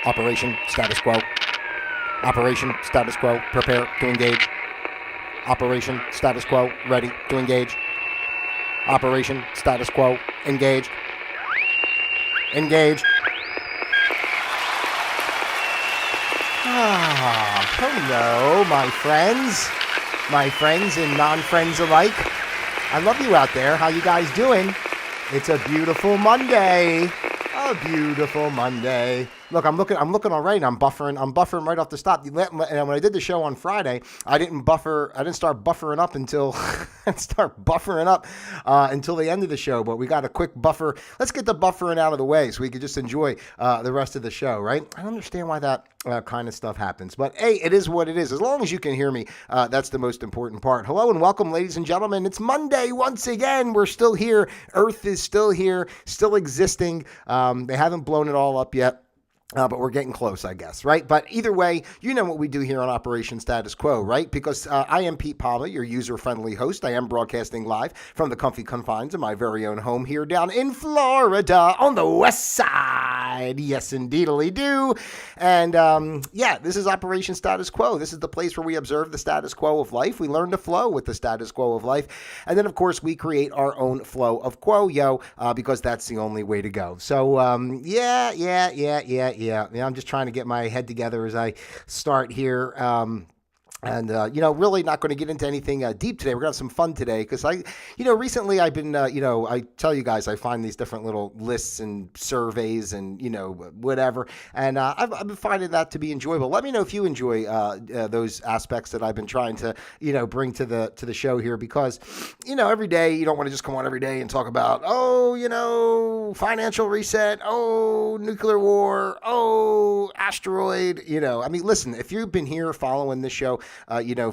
Operation status quo. Operation status quo. Prepare to engage. Operation status quo. Ready to engage. Operation status quo. Engage. Engage. Hello, my friends and non-friends alike. I love you out there. How you guys doing? It's a beautiful Monday. A beautiful Monday. Look, I'm looking all right. I'm buffering right off the stop. And when I did the show on Friday, I didn't start buffering up until until the end of the show. But we got a quick buffer. Let's get the buffering out of the way so we can just enjoy the rest of the show, right? I don't understand why that kind of stuff happens. But hey, it is what it is. As long as you can hear me, that's the most important part. Hello and welcome, ladies and gentlemen. It's Monday once again. We're still here. Earth is still here, still existing. They haven't blown it all up yet. But we're getting close, I guess, right? But either way, you know what we do here on Operation Status Quo, right? Because I am Pete Palmer, your user-friendly host. I am broadcasting live from the comfy confines of my very own home here down in Florida on the west side. Yes, indeedly do. And this is Operation Status Quo. This is the place where we observe the status quo of life. We learn to flow with the status quo of life. And then, of course, we create our own flow of quo, because that's the only way to go. So, Yeah, I'm just trying to get my head together as I start here. Really not going to get into anything deep today. We're going to have some fun today because recently I've been, I tell you guys, I find these different little lists and surveys and, whatever. And I've been finding that to be enjoyable. Let me know if you enjoy those aspects that I've been trying to, bring to the show here because, every day you don't want to just come on every day and talk about, financial reset, nuclear war, asteroid, listen, if you've been here following this show,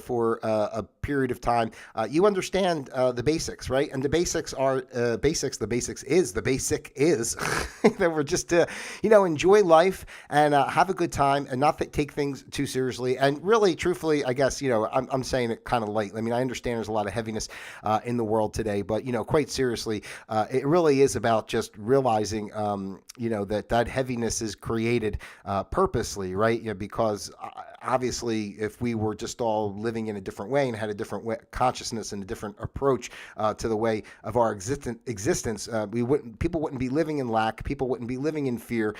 for a period of time, you understand the basics, right? And the basics are basics. The basic is that we're just to, enjoy life and have a good time and not take things too seriously. And really, truthfully, I guess, I'm saying it kind of light. I mean, I understand there's a lot of heaviness in the world today, but, quite seriously, it really is about just realizing, that heaviness is created purposely, right? Because obviously, if we were just all living in a different way and had a different consciousness and a different approach to the way of our existence, people wouldn't be living in lack. People wouldn't be living in fear.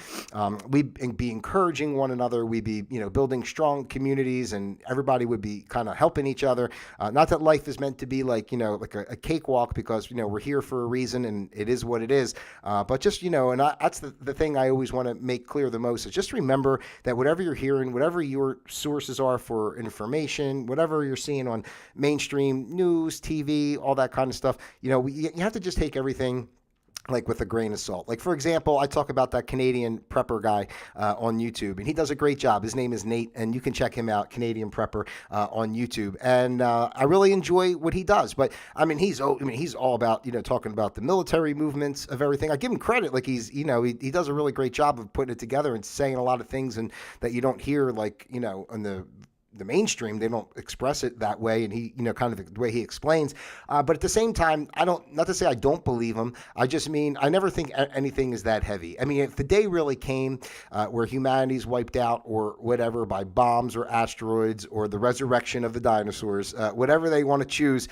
We'd be encouraging one another. We'd be, building strong communities, and everybody would be kind of helping each other. Not that life is meant to be like a cakewalk, because we're here for a reason, and it is what it is. But just that's the thing I always want to make clear the most is just remember that whatever you're hearing, whatever your sources are for information, whatever you're seeing on mainstream news, TV, all that kind of stuff, you have to just take everything like with a grain of salt. Like, for example, I talk about that Canadian prepper guy on YouTube, and he does a great job. His name is Nate, and you can check him out, Canadian Prepper, on YouTube. And I really enjoy what he does. But he's all about talking about the military movements of everything. I give him credit, like he does a really great job of putting it together and saying a lot of things and that you don't hear on the mainstream. They don't express it that way, and he, kind of the way he explains. But at the same time, not to say I don't believe him. I just mean, I never think anything is that heavy. I mean, if the day really came where humanity's wiped out or whatever by bombs or asteroids or the resurrection of the dinosaurs, whatever they want to choose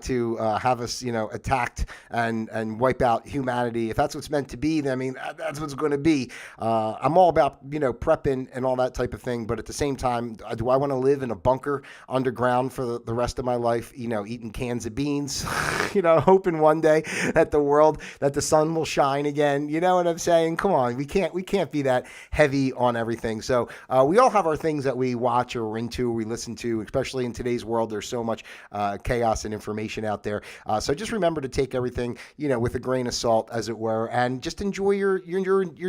to have us, attacked and wipe out humanity, if that's what's meant to be, then that's what's going to be. I'm all about, prepping and all that type of thing. But at the same time, do I want to live in a bunker underground for the rest of my life, eating cans of beans, hoping one day that the sun will shine again? You know what I'm saying? Come on, we can't be that heavy on everything. So we all have our things that we watch or we're into, or we listen to, especially in today's world. There's so much chaos and information out there. So just remember to take everything, with a grain of salt, as it were, and just enjoy your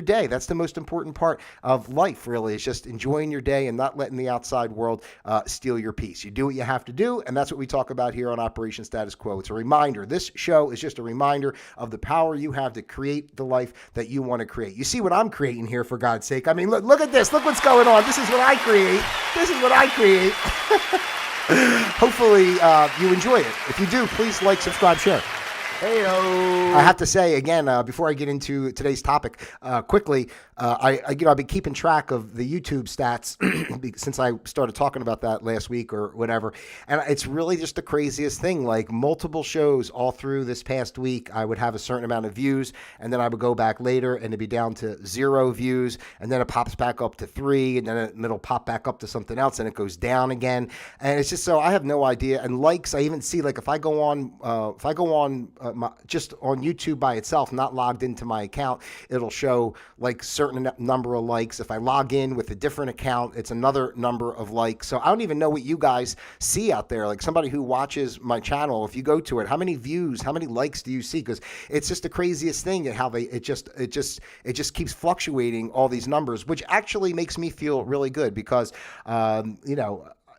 day. That's the most important part of life, really, is just enjoying your day and not letting the outside world steal your peace. You do what you have to do, and that's what we talk about here on Operation Status Quo. It's a reminder. This show is just a reminder of the power you have to create the life that you want to create. You see what I'm creating here, for God's sake. Look at this. Look what's going on. This is what I create. Hopefully you enjoy it. If you do, please like, subscribe, share. I have to say again before I get into today's topic, quickly, I've been keeping track of the YouTube stats since I started talking about that last week or whatever, and it's really just the craziest thing. Like multiple shows all through this past week, I would have a certain amount of views, and then I would go back later and it'd be down to 0 views, and then it pops back up to 3, and then it'll pop back up to something else, and it goes down again, and it's just so I have no idea. And likes, I even see like if I go on just on YouTube by itself, not logged into my account, it'll show like certain number of likes. If I log in with a different account, it's another number of likes. So I don't even know what you guys see out there. Like somebody who watches my channel, if you go to it, how many views, how many likes do you see? Because it's just the craziest thing how it just keeps fluctuating all these numbers, which actually makes me feel really good because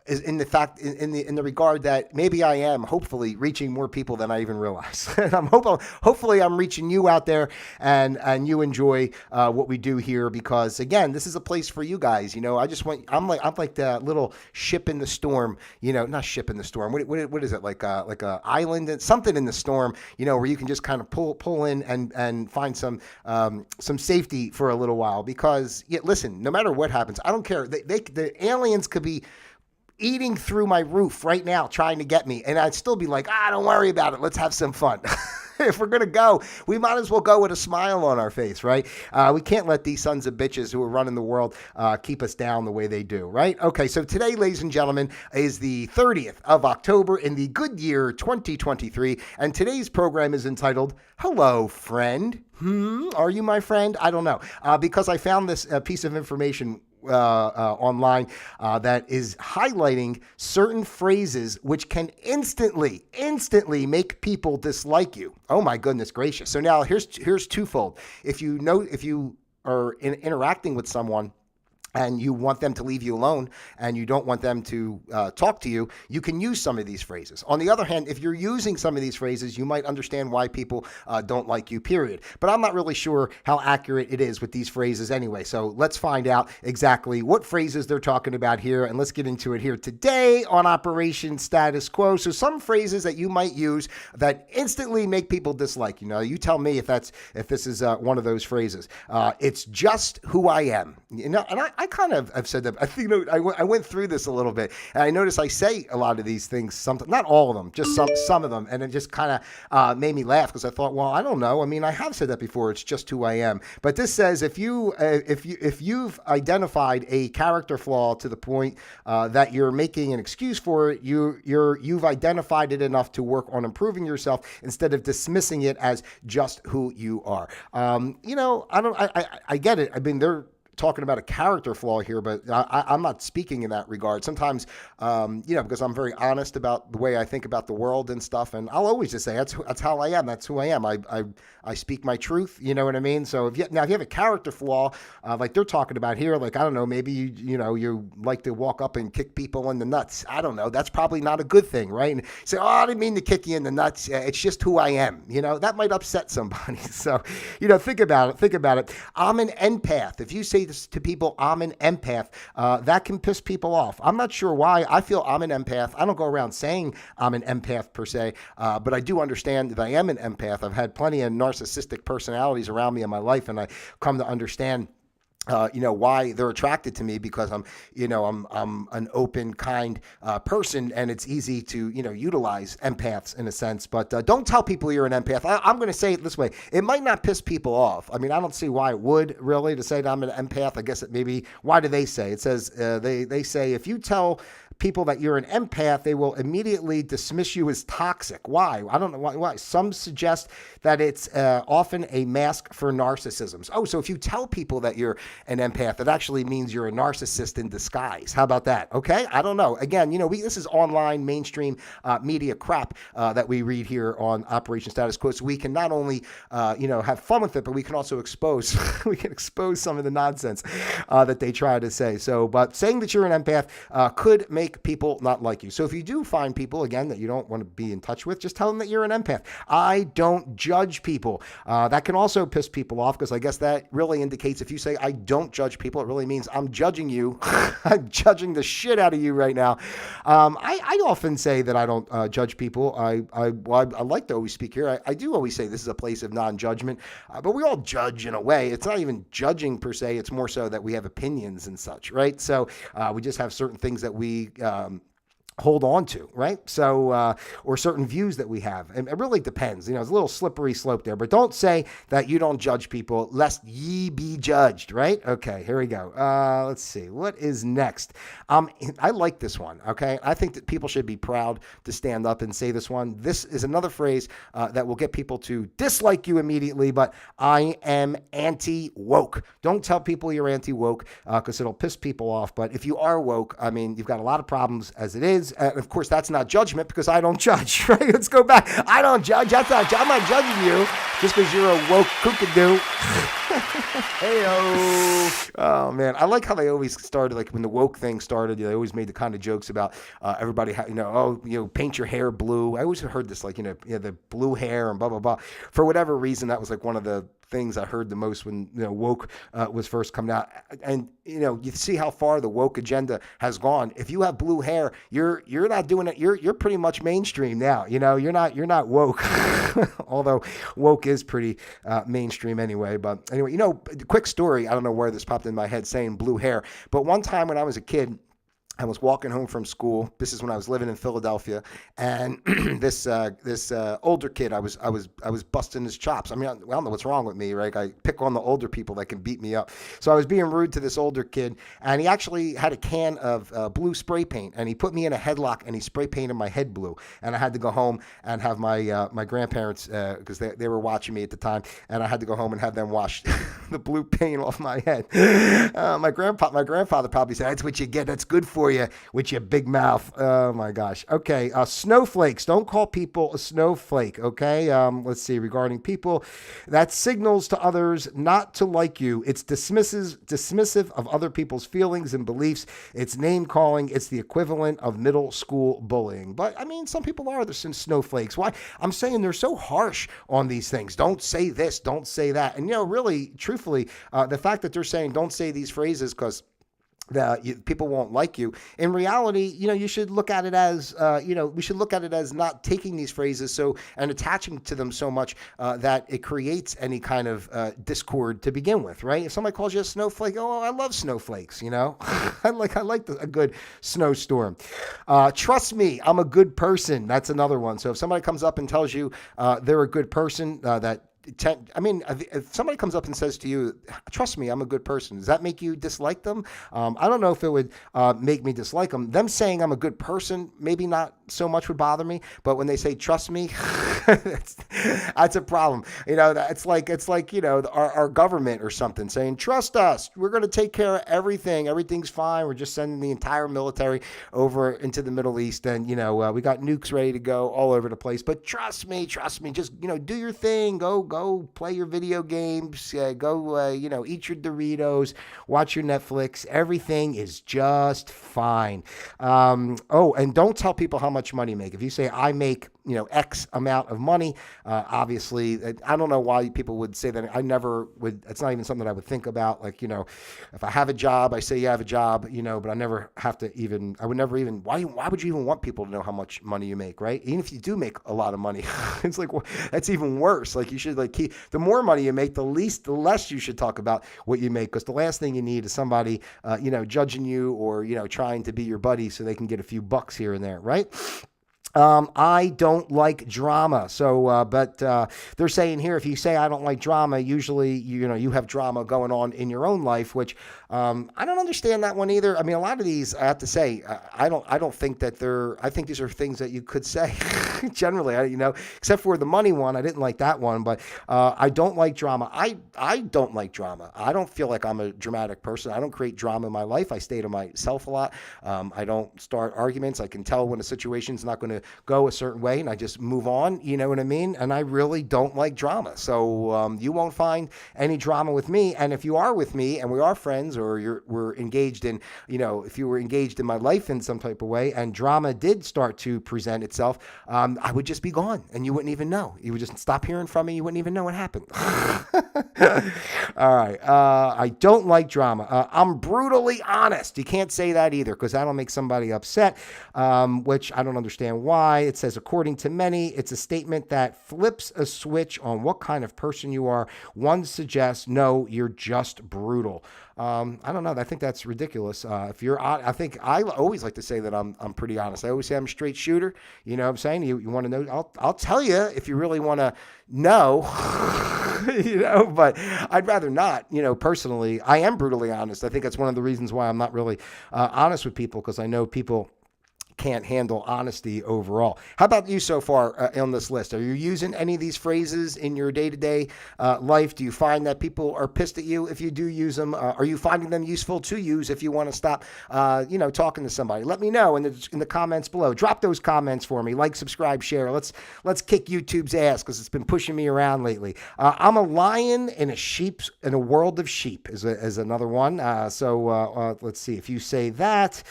is in the regard that maybe I am hopefully reaching more people than I even realize. And hopefully I'm reaching you out there and you enjoy what we do here, because again, this is a place for you guys. I'm like the little ship in the storm, not ship in the storm. What is it? Like a island and something in the storm, where you can just kind of pull in and find some safety for a little while, because listen, no matter what happens, I don't care. The aliens could be eating through my roof right now trying to get me, and I'd still be like, don't worry about it, let's have some fun. If we're going to go, we might as well go with a smile on our face, right? We can't let these sons of bitches who are running the world keep us down the way they do, right? Okay, so today, ladies and gentlemen, is the 30th of October in the good year 2023, and today's program is entitled, Hello, Friend. Are you my friend? I don't know, because I found this piece of information online that is highlighting certain phrases which can instantly make people dislike you. Oh my goodness gracious. So now here's twofold. If you are interacting with someone and you want them to leave you alone and you don't want them to talk to you, you can use some of these phrases. On the other hand, if you're using some of these phrases, you might understand why people don't like you, period. But I'm not really sure how accurate it is with these phrases anyway. So let's find out exactly what phrases they're talking about here, and let's get into it here today on Operation Status Quo. So some phrases that you might use that instantly make people dislike you. Now, you tell me if this is one of those phrases. It's just who I am. And I kind of have said that. I think I went through this a little bit, and I noticed I say a lot of these things. Sometimes, not all of them, just some of them, and it just kind of made me laugh because I thought, well, I don't know. I mean, I have said that before. It's just who I am. But this says if you've identified a character flaw to the point that you're making an excuse for it, you've identified it enough to work on improving yourself instead of dismissing it as just who you are. I get it. I mean, they're talking about a character flaw here, but I'm not speaking in that regard. Sometimes, because I'm very honest about the way I think about the world and stuff, and I'll always just say that's how I am. That's who I am. I speak my truth. You know what I mean? So if you have a character flaw, like they're talking about here, like I don't know, maybe you like to walk up and kick people in the nuts. I don't know. That's probably not a good thing, right? And say, I didn't mean to kick you in the nuts. It's just who I am. That might upset somebody. So, think about it. I'm an empath. If you say to people, I'm an empath, that can piss people off. I'm not sure why. I feel I'm an empath. I don't go around saying I'm an empath per se, but I do understand that I am an empath. I've had plenty of narcissistic personalities around me in my life, and I come to understand why they're attracted to me, because I'm an open, kind person, and it's easy to, utilize empaths in a sense. But don't tell people you're an empath. I'm going to say it this way. It might not piss people off. I mean, I don't see why it would really, to say that I'm an empath. I guess it maybe, why do they say? It says, they say if you tell people that you're an empath, they will immediately dismiss you as toxic. Why? I don't know why. Some suggest that it's often a mask for narcissism. Oh, so if you tell people that you're an empath, it actually means you're a narcissist in disguise. How about that? Okay? I don't know. Again, this is online mainstream media crap that we read here on Operation Status Quo. So we can not only have fun with it, but we can also expose some of the nonsense that they try to say. So, but saying that you're an empath could make make people not like you. So if you do find people, again, that you don't want to be in touch with, just tell them that you're an empath. I don't judge people. That can also piss people off, because I guess that really indicates, if you say I don't judge people, it really means I'm judging you. I'm judging the shit out of you right now. I often say that I don't judge people. I like to always speak here. I do always say this is a place of non-judgment, but we all judge in a way. It's not even judging per se. It's more so that we have opinions and such, right? So we just have certain things that we hold on to, right? So, or certain views that we have. And it really depends. It's a little slippery slope there, but don't say that you don't judge people, lest ye be judged, right? Okay, here we go. Let's see. What is next? I like this one, okay? I think that people should be proud to stand up and say this one. This is another phrase that will get people to dislike you immediately, but I am anti-woke. Don't tell people you're anti-woke, because it'll piss people off. But if you are woke, I mean, you've got a lot of problems as it is. Of course, that's not judgment, because I don't judge, right? Let's go back. I don't judge. I'm not judging you just because you're a woke kookadoo. Hey-o. Oh, man. I like how they always started, like when the woke thing started, they always made the kind of jokes about everybody, paint your hair blue. I always heard this, like, the blue hair and blah, blah, blah. For whatever reason, that was like one of the things I heard the most when woke was first coming out. And you see how far the woke agenda has gone. If you have blue hair, you're not doing it. You're pretty much mainstream now. You're not woke. Although woke is pretty mainstream anyway. But anyway, quick story. I don't know where this popped in my head saying blue hair, but one time when I was a kid, I was walking home from school. This is when I was living in Philadelphia, and this older kid, I was busting his chops. I mean, I don't know what's wrong with me, right? I pick on the older people that can beat me up. So I was being rude to this older kid, and he actually had a can of blue spray paint, and he put me in a headlock, and he spray painted my head blue. And I had to go home and have my grandparents, because they were watching me at the time, and I had to go home and have them wash the blue paint off my head. My grandfather probably said, "That's what you get. That's good for you with your big mouth." Oh my gosh. Okay. Snowflakes. Don't call people a snowflake. Okay. Let's see. Regarding people, that signals to others not to like you. It's dismissive of other people's feelings and beliefs. It's name calling. It's the equivalent of middle school bullying. But I mean, some people are the snowflakes. Why? I'm saying they're so harsh on these things. Don't say this. Don't say that. And really, truthfully, the fact that they're saying don't say these phrases because people won't like you. In reality, you should look at it as, we should look at it as not taking these phrases and attaching to them so much that it creates any kind of discord to begin with, right? If somebody calls you a snowflake, oh, I love snowflakes, I like a good snowstorm. Trust me, I'm a good person. That's another one. So if somebody comes up and tells you they're a good person, if somebody comes up and says to you, "Trust me, I'm a good person," does that make you dislike them? I don't know if it would make me dislike them. Them saying I'm a good person, maybe not so much would bother me, but when they say "trust me," that's a problem. It's like our government or something saying, "Trust us, we're going to take care of everything. Everything's fine. We're just sending the entire military over into the Middle East, and we got nukes ready to go all over the place. But trust me, just do your thing. Go play your video games. Go eat your Doritos. Watch your Netflix. Everything is just fine." And don't tell people how much money you make. If you say I make X amount of money, obviously, I don't know why people would say that. I never would. It's not even something that I would think about. Like, if I have a job, I say, yeah, I have a job, but I never have to I would never even, why would you even want people to know how much money you make, right? Even if you do make a lot of money, it's like, well, that's even worse. Like, you should keep, the more money you make, the less you should talk about what you make, because the last thing you need is somebody, judging you or, trying to be your buddy so they can get a few bucks here and there, right? I don't like drama. So, but they're saying here, if you say I don't like drama, usually, you have drama going on in your own life, which I don't understand that one either. I mean, a lot of these, I have to say, I don't think that I think these are things that you could say generally, except for the money one. I didn't like that one, but I don't like drama. I don't like drama. I don't feel like I'm a dramatic person. I don't create drama in my life. I stay to myself a lot. I don't start arguments. I can tell when a situation's not going to go a certain way and I just move on, you know what I mean? And I really don't like drama. So you won't find any drama with me. And if you are with me and we are friends, or we're engaged in, you know, if you were engaged in my life in some type of way and drama did start to present itself, I would just be gone and you wouldn't even know. You would just stop hearing from me. You wouldn't even know what happened. All right. I don't like drama. I'm brutally honest. You can't say that either because that'll make somebody upset, which I don't understand why. It says, according to many, it's a statement that flips a switch on what kind of person you are. One suggests, no, you're just brutal. I don't know. I think that's ridiculous. If you're, I think I always like to say that I'm pretty honest. I always say I'm a straight shooter. You know what I'm saying? You want to know? I'll tell you if you really want to know, you know, but I'd rather not, you know, personally. I am brutally honest. I think that's one of the reasons why I'm not really honest with people, because I know people can't handle honesty overall. How about you so far on this list? Are you using any of these phrases in your day-to-day life? Do you find that people are pissed at you if you do use them? Are you finding them useful to use if you want to stop, you know, talking to somebody? Let me know in the comments below. Drop those comments for me. Like, subscribe, share. Let's kick YouTube's ass because it's been pushing me around lately. I'm a lion in a world of sheep is another one. So let's see if you say that.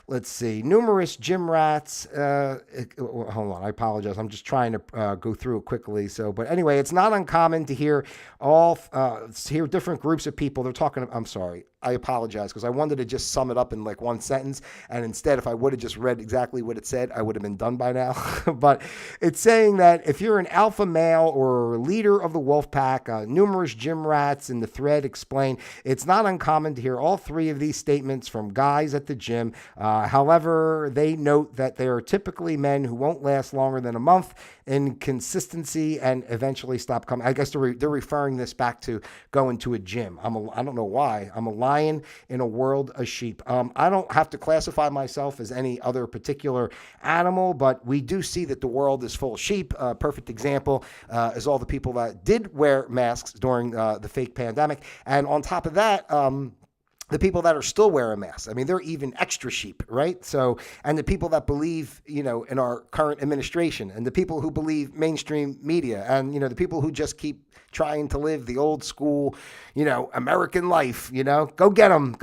Let's see. Numerous gym rats. Hold on. I apologize. I'm just trying to go through it quickly. But anyway, it's not uncommon to hear different groups of people. They're talking. I'm sorry. I apologize because I wanted to just sum it up in like one sentence. And instead, if I would have just read exactly what it said, I would have been done by now. But it's saying that if you're an alpha male or leader of the wolf pack, numerous gym rats in the thread explain it's not uncommon to hear all three of these statements from guys at the gym. However, they note that they are typically men who won't last longer than a month in consistency and eventually stop coming. I guess they're referring this back to going to a gym. I don't know why. I'm a lion in a world of sheep. I don't have to classify myself as any other particular animal, but we do see that the world is full of sheep. Perfect example is all the people that did wear masks during the fake pandemic. And on top of that, the people that are still wearing masks, I mean, they're even extra sheep, right? So, and the people that believe, you know, in our current administration, and the people who believe mainstream media, and, you know, the people who just keep trying to live the old school, you know, American life, you know, go get them,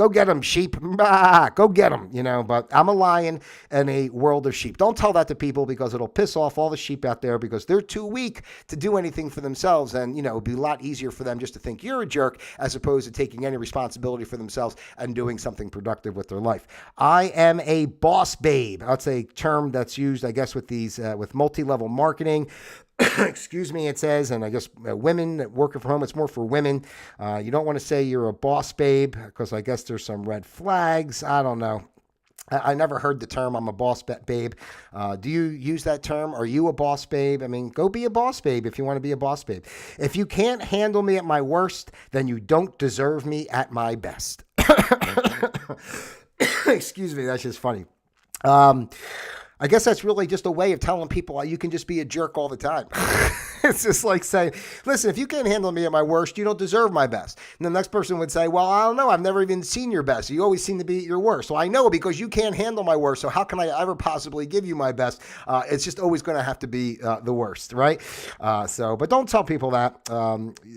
sheep, go get them, you know, but I'm a lion in a world of sheep. Don't tell that to people because it'll piss off all the sheep out there because they're too weak to do anything for themselves. And, you know, it'd be a lot easier for them just to think you're a jerk as opposed to taking any responsibility for themselves and doing something productive with their life. I am a boss babe. That's a term that's used, I guess, with these, with multi-level marketing. Excuse me, it says, and I guess women that working from home, it's more for women. You don't want to say you're a boss babe because I guess there's some red flags. I don't know. I never heard the term, I'm a boss babe. Do you use that term? Are you a boss babe? I mean, go be a boss babe if you want to be a boss babe. If you can't handle me at my worst, then you don't deserve me at my best. Excuse me, that's just funny. I guess that's really just a way of telling people you can just be a jerk all the time. It's just like saying, listen, if you can't handle me at my worst, you don't deserve my best. And the next person would say, well, I don't know. I've never even seen your best. You always seem to be at your worst. So I know because you can't handle my worst. So how can I ever possibly give you my best? It's just always going to have to be the worst, right? But don't tell people that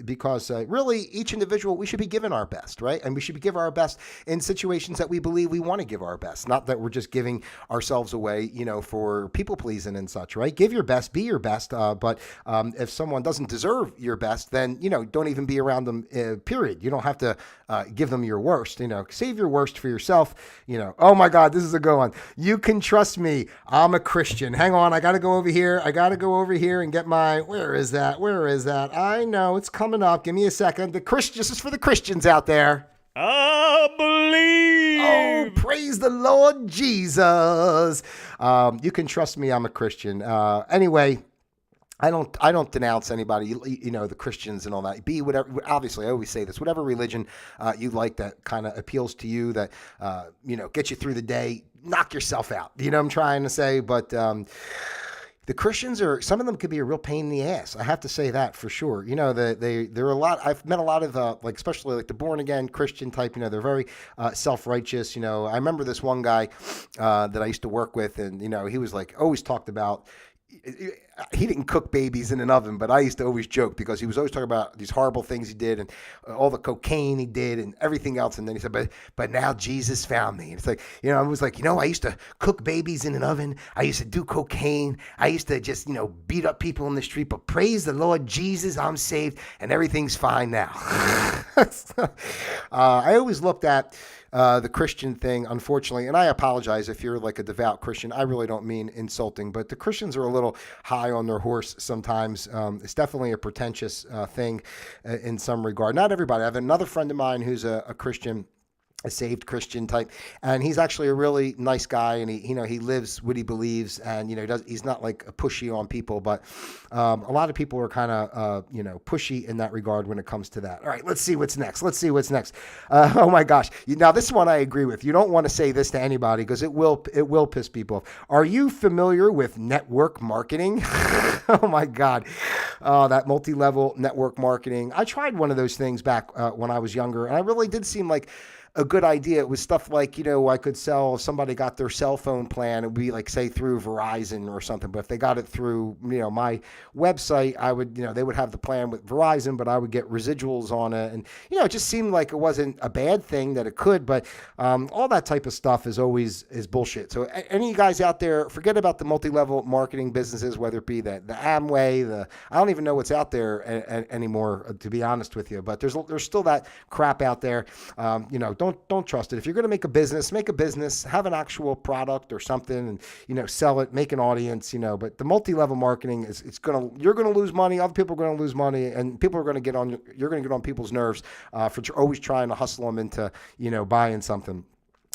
because really each individual, we should be giving our best, right? And we should be giving our best in situations that we believe we want to give our best. Not that we're just giving ourselves away, you know, for people pleasing and such, right? Give your best, be your best. But if someone doesn't deserve your best, then, you know, don't even be around them, period. You don't have to give them your worst, you know, save your worst for yourself, you know. Oh my God, this is a good one. You can trust me. I'm a Christian. Hang on. I got to go over here. And get my, where is that? I know it's coming up. Give me a second. This is for the Christians out there. I believe. Oh, praise the Lord Jesus. You can trust me. I'm a Christian. Anyway, I don't denounce anybody, you know, the Christians and all that. Be whatever, obviously, I always say this, whatever religion you like that kind of appeals to you, that, you know, gets you through the day, knock yourself out. You know what I'm trying to say? But the Christians are, some of them could be a real pain in the ass. I have to say that for sure. They're a lot, I've met a lot of like, especially like the born again Christian type, they're very self-righteous. I remember this one guy that I used to work with, and, he was like, always talked about, he didn't cook babies in an oven, but I used to always joke because he was always talking about these horrible things he did and all the cocaine he did and everything else. And then he said, but now Jesus found me. And it's like, I was like, I used to cook babies in an oven. I used to do cocaine. I used to just, beat up people in the street, but praise the Lord Jesus, I'm saved and everything's fine now. I always looked at the Christian thing, unfortunately, and I apologize if you're like a devout Christian. I really don't mean insulting, but the Christians are a little high on their horse sometimes. It's definitely a pretentious thing in some regard. Not everybody. I have another friend of mine who's a Christian, a saved Christian type, and he's actually a really nice guy, and he lives what he believes, and he's not like a pushy on people, but a lot of people are kind of pushy in that regard when it comes to that. All right, let's see what's next. Oh my gosh, now this one I agree with. You don't want to say this to anybody because it will piss people off. Are you familiar with network marketing? Oh my God, that multi-level network marketing. I tried one of those things back when I was younger, and I really did seem like a good idea. It was stuff like, I could sell, if somebody got their cell phone plan, it would be like, say, through Verizon or something. But if they got it through, my website, I would, they would have the plan with Verizon, but I would get residuals on it. And, it just seemed like it wasn't a bad thing that it could, but all that type of stuff is bullshit. So any of you guys out there, forget about the multi-level marketing businesses, whether it be the Amway, I don't even know what's out there anymore, to be honest with you, but there's still that crap out there. Don't trust it. If you're going to make a business, have an actual product or something, and sell it, make an audience. But the multi-level marketing you're going to lose money. Other people are going to lose money, and people are going to you're going to get on people's nerves for always trying to hustle them into buying something.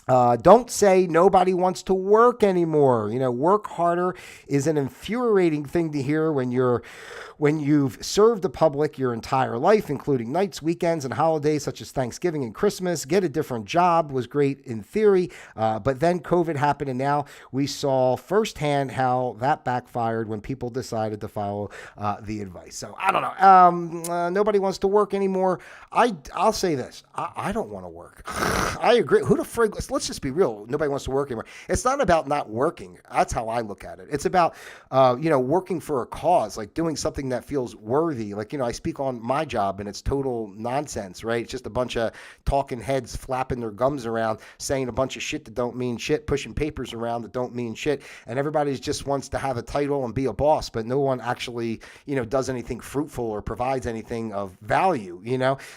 Don't say nobody wants to work anymore. Work harder is an infuriating thing to hear when you've served the public your entire life, including nights, weekends, and holidays such as Thanksgiving and Christmas. Get a different job was great in theory, but then COVID happened, and now we saw firsthand how that backfired when people decided to follow the advice. So I don't know. Nobody wants to work anymore. I'll say this. I don't want to work. I agree. Who the frig? Let's just be real. Nobody wants to work anymore. It's not about not working. That's how I look at it. It's about, working for a cause, like doing something that feels worthy. Like, I speak on my job and it's total nonsense, right? It's just a bunch of talking heads flapping their gums around, saying a bunch of shit that don't mean shit, pushing papers around that don't mean shit. And everybody just wants to have a title and be a boss, but no one actually, does anything fruitful or provides anything of value,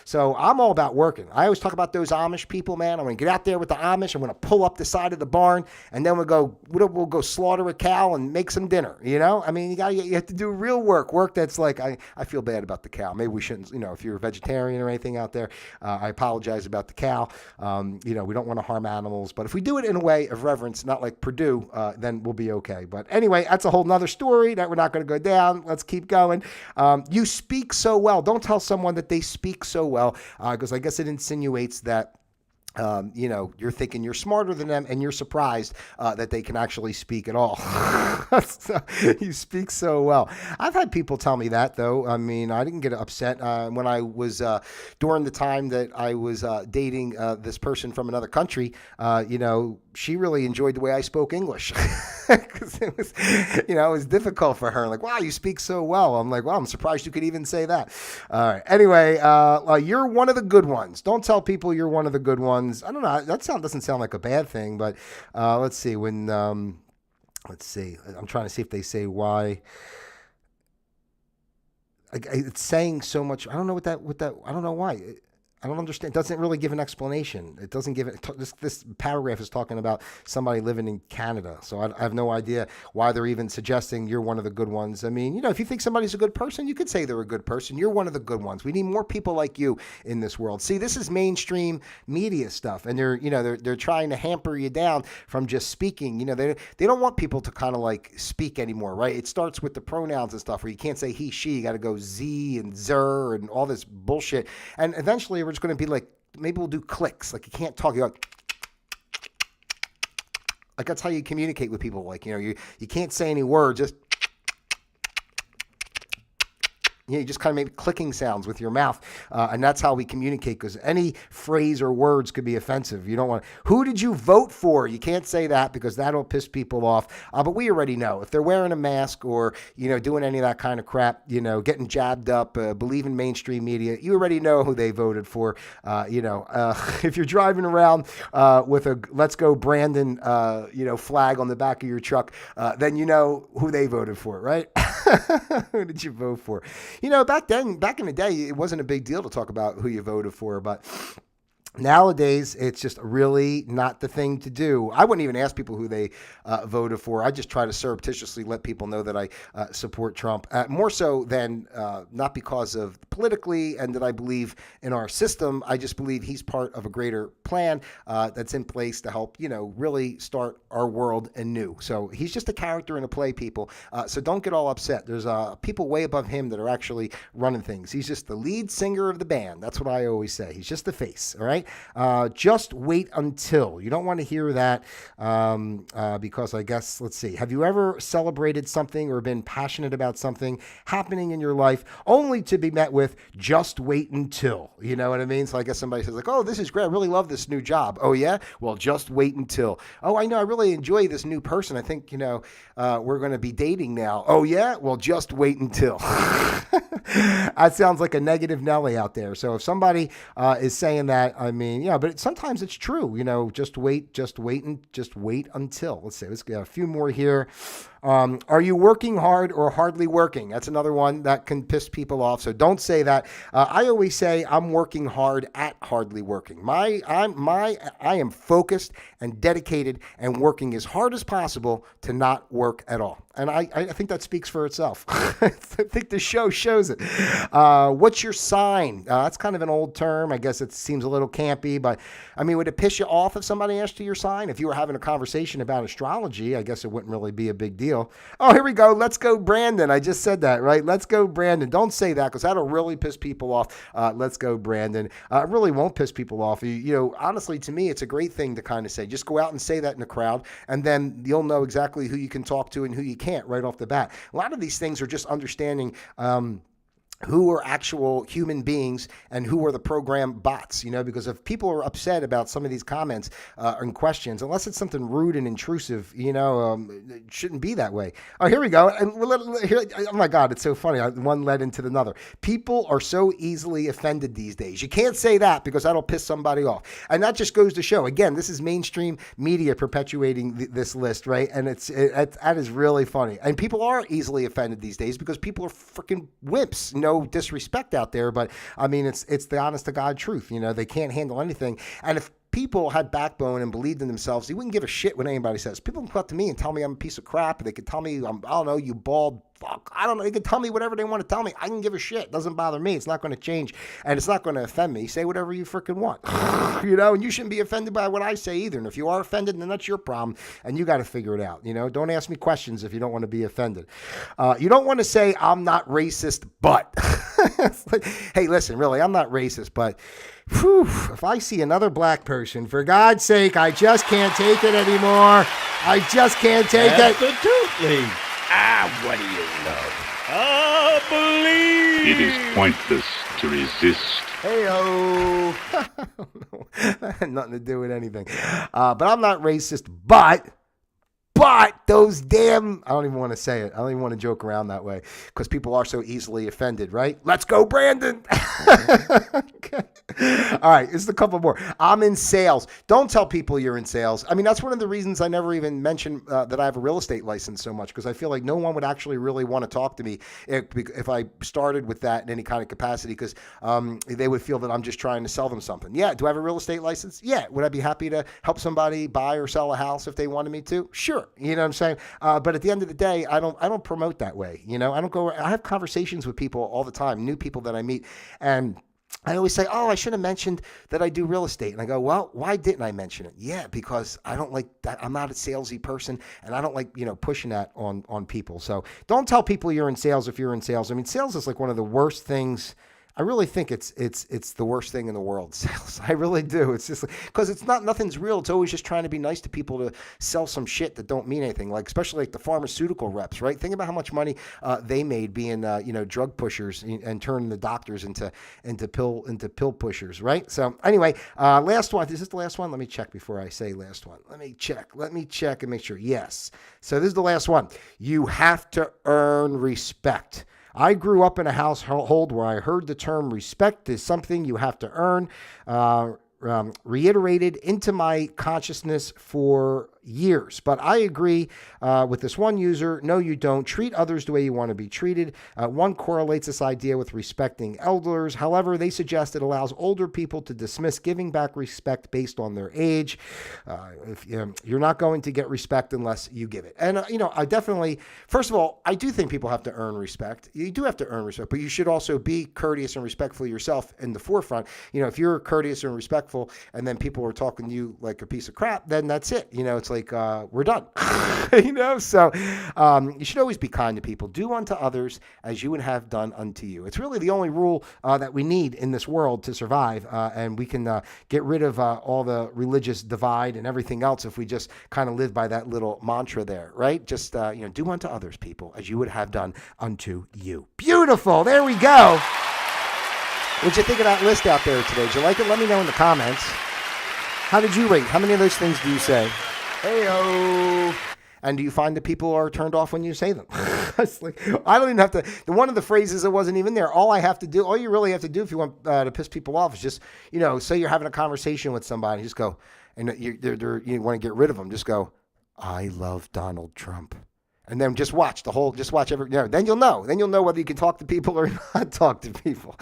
So I'm all about working. I always talk about those Amish people, man. I'm going to get out there with the Amish. I'm going to pull up the side of the barn, and then we'll go slaughter a cow and make some dinner. You have to do real work that's like, I feel bad about the cow. Maybe we shouldn't, if you're a vegetarian or anything out there, I apologize about the cow. We don't want to harm animals, but if we do it in a way of reverence, not like Purdue, then we'll be okay. But anyway, that's a whole nother story that we're not going to go down. Let's keep going. You speak so well. Don't tell someone that they speak so well, because I guess it insinuates that you're thinking you're smarter than them, and you're surprised that they can actually speak at all. So, you speak so well. I've had people tell me that, though. I mean, I didn't get upset when I was during the time that I was dating this person from another country. She really enjoyed the way I spoke English, because it was difficult for her. Like, wow, you speak so well. I'm like, wow, I'm surprised you could even say that. All right. Anyway, you're one of the good ones. Don't tell people you're one of the good ones. I don't know. That doesn't sound like a bad thing, but let's see. Let's see. I'm trying to see if they say why. It's saying so much. I don't know what that. I don't know why. I don't understand. It doesn't really give an explanation. It doesn't give it. This paragraph is talking about somebody living in Canada. So I have no idea why they're even suggesting you're one of the good ones. I mean, if you think somebody's a good person, you could say they're a good person. You're one of the good ones. We need more people like you in this world. See, this is mainstream media stuff, and they're trying to hamper you down from just speaking. They don't want people to kind of like speak anymore, right? It starts with the pronouns and stuff where you can't say he, she. You got to go z and zer and all this bullshit. And eventually, we're just going to be like, maybe we'll do clicks. Like, you can't talk. You're like that's how you communicate with people. Like, you can't say any words. Just You just kind of make clicking sounds with your mouth, and that's how we communicate, because any phrase or words could be offensive. You don't want to, who did you vote for? You can't say that because that'll piss people off. But we already know if they're wearing a mask or, doing any of that kind of crap, getting jabbed up, believe in mainstream media, you already know who they voted for. If you're driving around with a "Let's Go Brandon," flag on the back of your truck, then you know who they voted for, right? Who did you vote for? Back in the day, it wasn't a big deal to talk about who you voted for, but nowadays, it's just really not the thing to do. I wouldn't even ask people who they voted for. I just try to surreptitiously let people know that I support Trump, more so than not because of politically and that I believe in our system. I just believe he's part of a greater plan that's in place to help, really start our world anew. So he's just a character in a play, people. So don't get all upset. There's people way above him that are actually running things. He's just the lead singer of the band. That's what I always say. He's just the face, all right? Just wait until. You don't want to hear that because I guess, let's see. Have you ever celebrated something or been passionate about something happening in your life only to be met with just wait until? You know what I mean? So I guess somebody says like, oh, this is great. I really love this new job. Oh, yeah? Well, just wait until. Oh, I know. I really enjoy this new person. I think, we're going to be dating now. Oh, yeah? Well, just wait until. That sounds like a negative Nelly out there. So if somebody is saying that, but sometimes it's true. Just wait until. Let's see. Let's get a few more here. Are you working hard or hardly working? That's another one that can piss people off. So don't say that. I always say I'm working hard at hardly working. I am focused and dedicated and working as hard as possible to not work at all. And I think that speaks for itself. I think the show shows it. What's your sign? That's kind of an old term. I guess it seems a little campy, but would it piss you off if somebody asked you your sign? If you were having a conversation about astrology, I guess it wouldn't really be a big deal. Oh, here we go. Let's go, Brandon. I just said that, right? Let's go, Brandon. Don't say that because that'll really piss people off. Let's go, Brandon. It really won't piss people off. Honestly, to me, it's a great thing to kind of say. Just go out and say that in the crowd, and then you'll know exactly who you can talk to and who you can't right off the bat. A lot of these things are just understanding who are actual human beings and who are the program bots, because if people are upset about some of these comments and questions, unless it's something rude and intrusive, it shouldn't be that way. Oh, here we go. And oh my God, it's so funny. One led into another. People are so easily offended these days. You can't say that because that'll piss somebody off. And that just goes to show, again, this is mainstream media perpetuating this list, right? And that is really funny. And people are easily offended these days because people are freaking wimps. No disrespect out there, but it's the honest to God truth. They can't handle anything. And if people had backbone and believed in themselves, they wouldn't give a shit what anybody says. People can come up to me and tell me I'm a piece of crap. They could tell me, I don't know, you bald fuck. I don't know. They can tell me whatever they want to tell me. I can give a shit. It doesn't bother me. It's not going to change, and it's not going to offend me. Say whatever you freaking want. And you shouldn't be offended by what I say either. And if you are offended, then that's your problem, and you got to figure it out. Don't ask me questions if you don't want to be offended. You don't want to say, I'm not racist, but. Hey, listen, really, I'm not racist, but whew, if I see another black person, for God's sake, I just can't take it anymore. I just can't take it. Absolutely. What do you know? I believe. It is pointless to resist. Hey-o. That had nothing to do with anything. But I'm not racist, but those damn, I don't even want to say it. I don't even want to joke around that way because people are so easily offended, right? Let's go, Brandon. Okay. All right, this is a couple more. I'm in sales. Don't tell people you're in sales. That's one of the reasons I never even mentioned that I have a real estate license so much, because I feel like no one would actually really want to talk to me if I started with that in any kind of capacity, because they would feel that I'm just trying to sell them something. Yeah, do I have a real estate license? Yeah. Would I be happy to help somebody buy or sell a house if they wanted me to? Sure. You know what I'm saying? But at the end of the day, I don't promote that way. I have conversations with people all the time, new people that I meet, and I always say, oh, I should have mentioned that I do real estate. And I go, well, why didn't I mention it? Yeah, because I don't like that. I'm not a salesy person, and I don't like, pushing that on people. So don't tell people you're in sales if you're in sales. Sales is like one of the worst things I really think it's the worst thing in the world, sales. I really do. It's just because it's nothing's real. It's always just trying to be nice to people to sell some shit that don't mean anything. Like especially like the pharmaceutical reps, right? Think about how much money they made being drug pushers and turning the doctors into pill pushers, right? So anyway, last one. Is this the last one? Let me check before I say last one. Let me check and make sure. Yes. So this is the last one. You have to earn respect. I grew up in a household where I heard the term respect is something you have to earn, reiterated into my consciousness for years. But I agree with this one user. No, you don't. Treat others the way you want to be treated. One correlates this idea with respecting elders. However, they suggest it allows older people to dismiss giving back respect based on their age. If you're not going to get respect unless you give it. And, I definitely, first of all, I do think people have to earn respect. You do have to earn respect, but you should also be courteous and respectful yourself in the forefront. If you're courteous and respectful and then people are talking to you like a piece of crap, then that's it. It's like, we're done. So you should always be kind to people. Do unto others as you would have done unto you. It's really the only rule that we need in this world to survive, and we can get rid of all the religious divide and everything else if we just kind of live by that little mantra there, right? Just do unto others, people, as you would have done unto you. Beautiful. There we go. What'd you think of that list out there today? Did you like it? Let me know in the comments. How did you rate? How many of those things do you say? Hey-o. And do you find that people are turned off when you say them? It's like, I don't even have to. One of the phrases that wasn't even there. All you really have to do if you want to piss people off is just, say you're having a conversation with somebody, just go, and you want to get rid of them, just go, I love Donald Trump. And then just watch every, then you'll know. Then you'll know whether you can talk to people or not talk to people.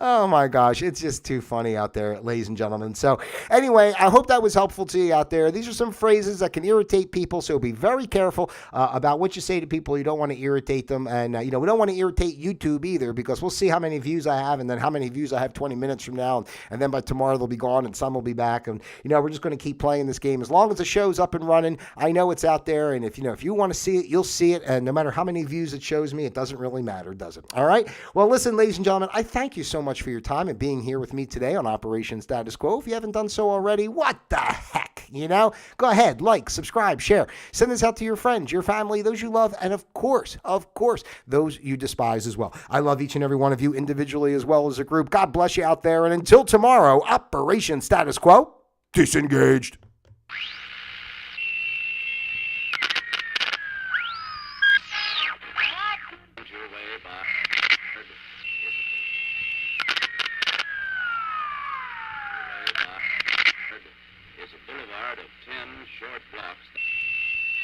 Oh my gosh. It's just too funny out there, ladies and gentlemen. So anyway, I hope that was helpful to you out there. These are some phrases that can irritate people. So be very careful about what you say to people. You don't want to irritate them. And, we don't want to irritate YouTube either, because we'll see how many views I have and then how many views I have 20 minutes from now. And then by tomorrow they'll be gone and some will be back. And, we're just going to keep playing this game. As long as the show's up and running, I know it's out there. And if you want to see it, you'll see it. And no matter how many views it shows me, it doesn't really matter, does it? All right. Well, listen, ladies and gentlemen, I thank you so much for your time and being here with me today on Operation Status Quo. If you haven't done so already, what the heck? Go ahead, like, subscribe, share, send this out to your friends, your family, those you love, and of course, those you despise as well. I love each and every one of you individually as well as a group. God bless you out there. And until tomorrow, Operation Status Quo, disengaged. Is a boulevard of 10 short blocks.